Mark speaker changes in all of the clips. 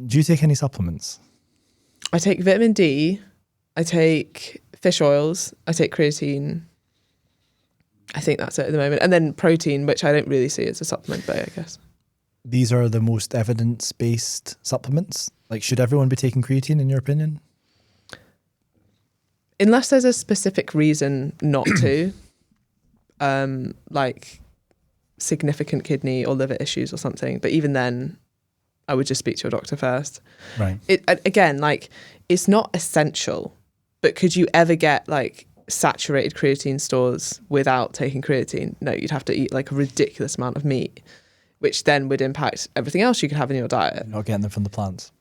Speaker 1: Do you take any supplements?
Speaker 2: I take vitamin D. I take fish oils. I take creatine. I think that's it at the moment. And then protein, which I don't really see as a supplement, but I guess.
Speaker 1: These are the most evidence-based supplements? Like, should everyone be taking creatine, in your opinion?
Speaker 2: Unless there's a specific reason not to, like significant kidney or liver issues or something. But even then, I would just speak to your doctor first.
Speaker 1: Right.
Speaker 2: Again, like, it's not essential, but could you ever get like saturated creatine stores without taking creatine? No, you'd have to eat like a ridiculous amount of meat, which then would impact everything else you could have in your diet.
Speaker 1: You're not getting them from the plants.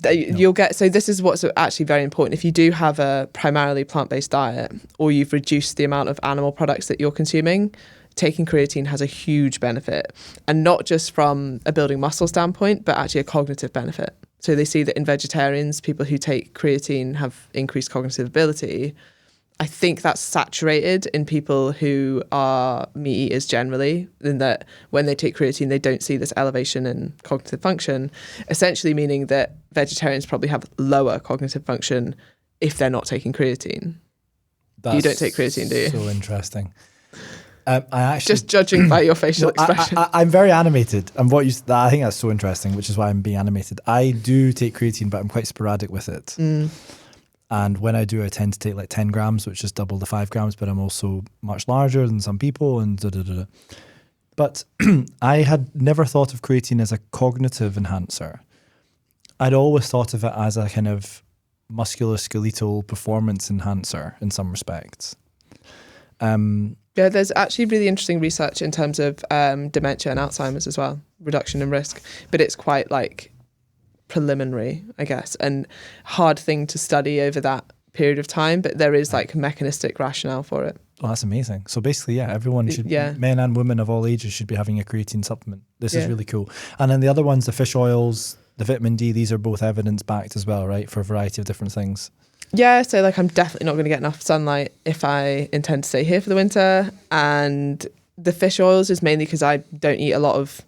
Speaker 2: You'll get, so this is what's actually very important. If you do have a primarily plant-based diet, or you've reduced the amount of animal products that you're consuming, taking creatine has a huge benefit, and not just from a building muscle standpoint, but actually a cognitive benefit. So they see that in vegetarians, people who take creatine have increased cognitive ability. I think that's saturated in people who are meat eaters generally, in that when they take creatine, they don't see this elevation in cognitive function, essentially meaning that vegetarians probably have lower cognitive function if they're not taking creatine. You don't take creatine, do you?
Speaker 1: So interesting. I actually
Speaker 2: just judging by your facial expression.
Speaker 1: I'm very animated, and I think that's so interesting, which is why I'm being animated. I do take creatine, but I'm quite sporadic with it. And when I do, I tend to take like 10 grams, which is double the 5 grams, but I'm also much larger than some people and da-da-da-da. But I had never thought of creatine as a cognitive enhancer. I'd always thought of it as a kind of musculoskeletal performance enhancer in some respects.
Speaker 2: Yeah, there's actually really interesting research in terms of dementia and Alzheimer's as well, reduction in risk, but it's quite like preliminary, I guess, and hard thing to study over that period of time, but there is like mechanistic rationale for it.
Speaker 1: Oh, that's amazing. So basically, yeah, everyone should, men and women of all ages should be having a creatine supplement. This is really cool. And then the other ones, the fish oils, the vitamin D, these are both evidence-backed as well, right? For a variety of different things.
Speaker 2: Yeah, so like I'm definitely not going to get enough sunlight if I intend to stay here for the winter. And the fish oils is mainly because I don't eat a lot of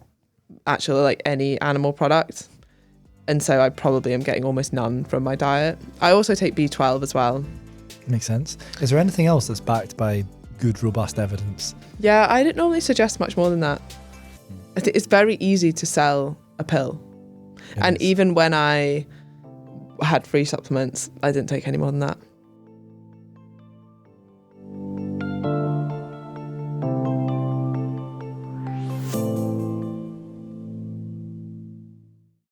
Speaker 2: actually like any animal product. And so I probably am getting almost none from my diet. I also take B12 as well.
Speaker 1: Makes sense. Is there anything else that's backed by good, robust evidence?
Speaker 2: Yeah, I don't normally suggest much more than that. I think it's very easy to sell a pill. And even when I had free supplements, I didn't take any more than that.